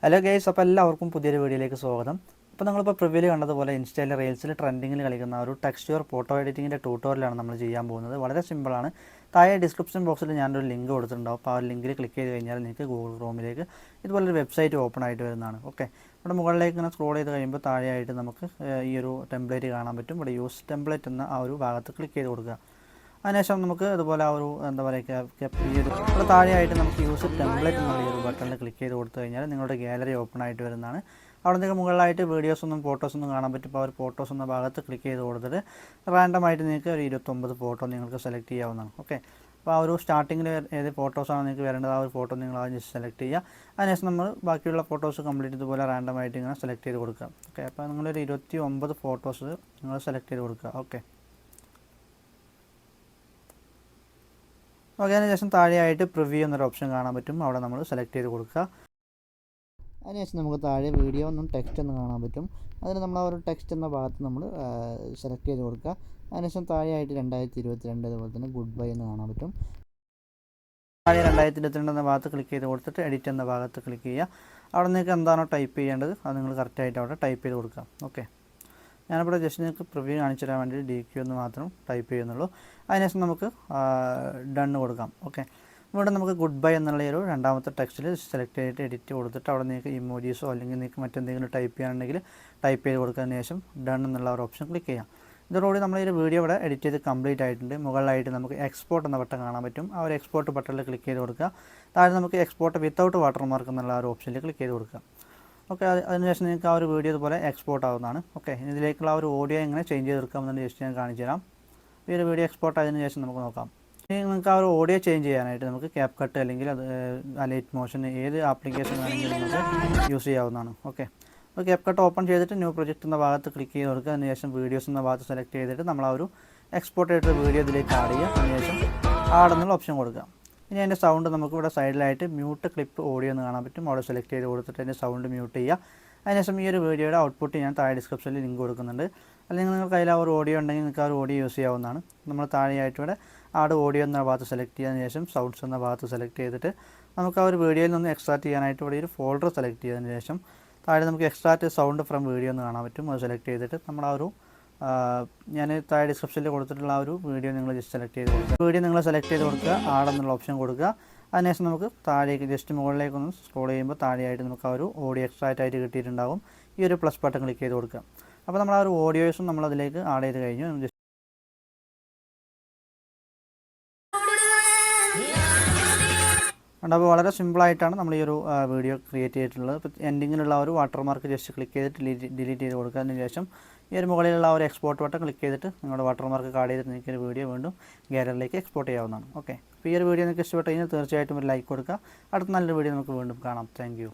Hello guys, അപ്പോൾ എല്ലാവർക്കും പുതിയൊരു വീഡിയോയിലേക്ക് സ്വാഗതം. അപ്പോൾ നമ്മളിപ്പോൾ പ്രിവ്യൂവിൽ കണ്ടതുപോലെ ഇൻസ്റ്റയിലെ റീൽസിൽ ട്രെൻഡിങ്ങിൽ കളിക്കുന്ന ഒരു ടെക്സ്ചർ ഫോട്ടോ എഡിറ്റിങ്ങിൻ്റെ ട്യൂട്ടോറിയലാണ് നമ്മൾ ചെയ്യാൻ പോകുന്നത്. വളരെ സിമ്പിളാണ്. താഴെ ഡിസ്ക്രിപ്ഷൻ ബോക്സിൽ ഞാനൊരു ലിങ്ക് കൊടുത്തിട്ടുണ്ടാവും. അപ്പോൾ ആ ഒരു ലിങ്കിൽ ക്ലിക്ക് ചെയ്ത് കഴിഞ്ഞാൽ നിങ്ങൾക്ക് ഗൂഗിൾ ക്രോമിലേക്ക് ഇതുപോലൊരു വെബ്സൈറ്റ് ഓപ്പൺ ആയിട്ട് വരുന്നതാണ്. ഓക്കെ, ഇവിടെ മുകളിലേക്ക് ഇങ്ങനെ സ്ക്രോൾ ചെയ്ത് കഴിയുമ്പോൾ താഴെയായിട്ട് നമുക്ക് ഈ ഒരു ടെംപ്ലേറ്റ് കാണാൻ പറ്റും. ഇവിടെ യൂസ് ടെംപ്ലേറ്റ് എന്ന ആ ഒരു ഭാഗത്ത് ക്ലിക്ക് ചെയ്ത് കൊടുക്കുക. അതിനുശേഷം നമുക്ക് ഇതുപോലെ ആ ഒരു എന്താ പറയുക ഈ ഒരു ഇവിടെ താഴെയായിട്ട് നമുക്ക് യൂസ് ടെംപ്ലേറ്റ് എന്നുള്ള ഈ ഒരു ബട്ടണിൽ ക്ലിക്ക് ചെയ്ത് കൊടുത്തു കഴിഞ്ഞാൽ നിങ്ങളുടെ ഗാലറി ഓപ്പൺ ആയിട്ട് വരുന്നതാണ്. അവിടെ നിങ്ങൾക്ക് മുകളിലായിട്ട് വീഡിയോസൊന്നും ഫോട്ടോസൊന്നും കാണാൻ പറ്റും. അപ്പോൾ ആ ഒരു ഫോട്ടോസ് എന്ന ഭാഗത്ത് ക്ലിക്ക് ചെയ്ത് കൊടുത്തിട്ട് റാൻഡമായിട്ട് നിങ്ങൾക്ക് ഒരു 29 ഫോട്ടോ നിങ്ങൾക്ക് സെലക്ട് ചെയ്യാവുന്നതാണ്. ഓക്കെ, അപ്പോൾ ആ ഒരു സ്റ്റാർട്ടിങ്ങിൽ ഏത് ഫോട്ടോസാണ് നിങ്ങൾക്ക് വരേണ്ടത് ആ ഒരു ഫോട്ടോ നിങ്ങൾ ആദ്യം സെലക്ട് ചെയ്യുക. അതിനുശേഷം നമ്മൾ ബാക്കിയുള്ള ഫോട്ടോസ് കംപ്ലീറ്റ് ഇതുപോലെ റാൻഡമായിട്ട് ഇങ്ങനെ സെലക്ട് ചെയ്ത് കൊടുക്കുക. ഓക്കെ, അപ്പോൾ നിങ്ങളൊരു 29 ഫോട്ടോസ് നിങ്ങൾ സെലക്ട് ചെയ്ത് കൊടുക്കുക. ഓക്കെ, അതിനുശേഷം താഴെയായിട്ട് പ്രിവ്യൂ എന്നൊരു ഓപ്ഷൻ കാണാൻ പറ്റും. അവിടെ നമ്മൾ സെലക്ട് ചെയ്ത് കൊടുക്കുക. അതിനുശേഷം നമുക്ക് താഴെ വീഡിയോ എന്നും ടെക്സ്റ്റ് എന്ന് കാണാൻ പറ്റും. അതിന് നമ്മൾ ആ ഒരു ടെക്സ്റ്റ് എന്ന ഭാഗത്ത് നമ്മൾ സെലക്ട് ചെയ്ത് കൊടുക്കുക. അതിനുശേഷം താഴെയായിട്ട് 2022 അതുപോലെ തന്നെ ഗുഡ് ബൈ എന്ന് കാണാൻ പറ്റും. താഴെ 2022 എന്ന ഭാഗത്ത് ക്ലിക്ക് ചെയ്ത് കൊടുത്തിട്ട് എഡിറ്റ് എന്ന ഭാഗത്ത് ക്ലിക്ക് ചെയ്യുക. അവിടെ നിങ്ങൾക്ക് എന്താണോ ടൈപ്പ് ചെയ്യേണ്ടത് അത് നിങ്ങൾ കറക്റ്റായിട്ട് അവിടെ ടൈപ്പ് ചെയ്ത് കൊടുക്കുക. ഓക്കെ, ഞാനിവിടെ ജസ്റ്റ് നിങ്ങൾക്ക് പ്രിവ്യൂ കാണിച്ചു തരാൻ വേണ്ടി DQ എന്ന് മാത്രം ടൈപ്പ് ചെയ്യുന്നുള്ളൂ. അതിനുശേഷം നമുക്ക് ഡൺ കൊടുക്കാം. ഓക്കെ, ഇവിടെ നമുക്ക് ഗുഡ് ബൈ എന്നുള്ള ഒരു രണ്ടാമത്തെ ടെക്സ്റ്റിൽ സെലക്ട് ചെയ്തിട്ട് എഡിറ്റ് കൊടുത്തിട്ട് അവിടെ നിങ്ങൾക്ക് ഇമോജീസോ അല്ലെങ്കിൽ നിങ്ങൾക്ക് മറ്റെന്തെങ്കിലും ടൈപ്പ് ചെയ്യാനുണ്ടെങ്കിൽ ടൈപ്പ് ചെയ്ത് കൊടുത്തതിന് ശേഷം ഡൺ എന്നുള്ള ഒരു ഓപ്ഷൻ ക്ലിക്ക് ചെയ്യാം. ഇതോടുകൂടി നമ്മൾ ഈ വീഡിയോ ഇവിടെ എഡിറ്റ് ചെയ്ത് കംപ്ലീറ്റ് ആയിട്ടുണ്ട്. മുകളിലായിട്ട് നമുക്ക് എക്സ്പോർട്ട് എന്ന ബട്ടൺ കാണാൻ പറ്റും. ആ ഒരു എക്സ്പോർട്ട് ബട്ടണിൽ ക്ലിക്ക് ചെയ്ത് കൊടുക്കുക. താഴെ നമുക്ക് എക്സ്പോർട്ട് വിത്തൗട്ട് വാട്ടർമാർക്ക് എന്നുള്ള ആ ഒരു ഓപ്ഷനിൽ ക്ലിക്ക് ചെയ്ത് കൊടുക്കുക. ഓക്കെ, അതിനുശേഷം നിങ്ങൾക്ക് ആ ഒരു വീഡിയോ ഇതുപോലെ എക്സ്പോർട്ട് ആവുന്നതാണ്. ഓക്കെ, ഇതിലേക്കുള്ള ആ ഒരു ഓഡിയോ എങ്ങനെ ചേഞ്ച് ചെയ്തെടുക്കാമെന്ന് ജസ്റ്റ് ഞാൻ കാണിച്ചു തരാം. ഈ ഒരു വീഡിയോ എക്സ്പോർട്ട് ആയതിനു ശേഷം നമുക്ക് നോക്കാം. ഇനി നിങ്ങൾക്ക് ആ ഒരു ഓഡിയോ ചേഞ്ച് ചെയ്യാനായിട്ട് നമുക്ക് ക്യാപ് കട്ട് അല്ലെങ്കിൽ അത് ലൈറ്റ് മോഷൻ ഏത് ആപ്ലിക്കേഷൻ വേണമെങ്കിലും നമുക്ക് യൂസ് ചെയ്യാവുന്നതാണ്. ഓക്കെ, അപ്പോൾ ക്യാപ് കട്ട് ഓപ്പൺ ചെയ്തിട്ട് ന്യൂ പ്രൊജക്റ്റ് എന്ന ഭാഗത്ത് ക്ലിക്ക് ചെയ്ത് കൊടുക്കുക. അതിനുശേഷം വീഡിയോസ് എന്ന ഭാഗത്ത് സെലക്ട് ചെയ്തിട്ട് നമ്മൾ ആ ഒരു എക്സ്പോർട്ട് ചെയ്തിട്ട് വീഡിയോ ഇതിലേക്ക് ആഡ് ചെയ്യുക. അതിനുശേഷം ആഡ് എന്നുള്ള ഓപ്ഷൻ കൊടുക്കുക. ഇനി അതിൻ്റെ സൗണ്ട് നമുക്ക് ഇവിടെ സൈഡിലായിട്ട് മ്യൂട്ട് ക്ലിപ്പ് ഓഡിയോ എന്ന് കാണാൻ പറ്റും. അവിടെ സെലക്ട് ചെയ്ത് കൊടുത്തിട്ട് അതിൻ്റെ സൗണ്ട് മ്യൂട്ട് ചെയ്യുക. അതിനുശേഷം ഈ ഒരു വീഡിയോയുടെ ഔട്ട്പുട്ട് ഞാൻ താഴെ ഡിസ്ക്രിപ്ഷനിൽ ലിങ്ക് കൊടുക്കുന്നുണ്ട്. അല്ലെങ്കിൽ നിങ്ങൾക്ക് കയ്യിൽ ആ ഒരു ഓഡിയോ ഉണ്ടെങ്കിൽ നിങ്ങൾക്ക് ആ ഒരു ഓഡിയോ യൂസ് ചെയ്യാവുന്നതാണ്. നമ്മൾ താഴെയായിട്ട് ഇവിടെ ആഡ് ഓഡിയോ എന്ന ഭാഗത്ത് സെലക്ട് ചെയ്തതിന് ശേഷം സൗണ്ട്സ് എന്ന ഭാഗത്ത് സെലക്ട് ചെയ്തിട്ട് നമുക്ക് ആ ഒരു വീഡിയോയിൽ നിന്ന് എക്സ്ട്രാക്ട് ചെയ്യാനായിട്ട് ഇവിടെ ഒരു ഫോൾഡർ സെലക്ട് ചെയ്തതിന് ശേഷം താഴെ നമുക്ക് എക്സ്ട്രാക്ട് സൗണ്ട് ഫ്രം വീഡിയോ എന്ന് കാണാൻ പറ്റും. അത് സെലക്ട് ചെയ്തിട്ട് നമ്മൾ ആ ഒരു ഞാൻ താഴെ ഡിസ്ക്രിപ്ഷനിൽ കൊടുത്തിട്ടുള്ള ആ ഒരു വീഡിയോ നിങ്ങൾ ജസ്റ്റ് സെലക്ട് ചെയ്ത് കൊടുക്കുക. വീഡിയോ നിങ്ങൾ സെലക്ട് ചെയ്ത് കൊടുക്കുക, ആഡ് എന്നുള്ള ഓപ്ഷൻ കൊടുക്കുക. അതിനുശേഷം നമുക്ക് താഴേക്ക് ജസ്റ്റ് മുകളിലേക്കൊന്ന് സ്ക്രോൾ ചെയ്യുമ്പോൾ താഴെയായിട്ട് നമുക്ക് ആ ഒരു ഓഡിയോ എക്സ്ട്രാക്റ്റ് ആയിട്ട് കിട്ടിയിട്ടുണ്ടാകും. ഈ ഒരു പ്ലസ് ബട്ടൺ ക്ലിക്ക് ചെയ്ത് കൊടുക്കുക. അപ്പോൾ നമ്മൾ ആ ഒരു ഓഡിയോസും നമ്മൾ അതിലേക്ക് ആഡ് ചെയ്ത് കഴിഞ്ഞു. അപ്പോൾ വളരെ സിമ്പിളായിട്ടാണ് നമ്മൾ ഈ ഒരു വീഡിയോ ക്രിയേറ്റ് ചെയ്തിട്ടുള്ളത്. ഇപ്പോൾ എൻഡിങ്ങിലുള്ള ഒരു വാട്ടർമാർക്ക് ജസ്റ്റ് ക്ലിക്ക് ചെയ്തിട്ട് ഡിലീറ്റ് ചെയ്ത് കൊടുക്കുക. അതിന് ശേഷം ഈ ഒരു മുകളിലുള്ള ഒരു എക്സ്പോർട്ട് ബട്ടൺ ക്ലിക്ക് ചെയ്തിട്ട് നിങ്ങളുടെ വാട്ടർമാർക്ക് കാർഡ് ചെയ്തിട്ട് നിങ്ങൾക്ക് ഒരു വീഡിയോ വീണ്ടും ഗാലറിയിലേക്ക് എക്സ്പോർട്ട് ചെയ്യാവുന്നതാണ്. ഓക്കെ, അപ്പോൾ ഈ ഒരു വീഡിയോ നിങ്ങൾക്ക് ഇഷ്ടപ്പെട്ട് കഴിഞ്ഞാൽ തീർച്ചയായിട്ടും ഒരു ലൈക്ക് കൊടുക്കുക. അടുത്ത നല്ലൊരു വീഡിയോ നമുക്ക് വീണ്ടും കാണാം. Thank you.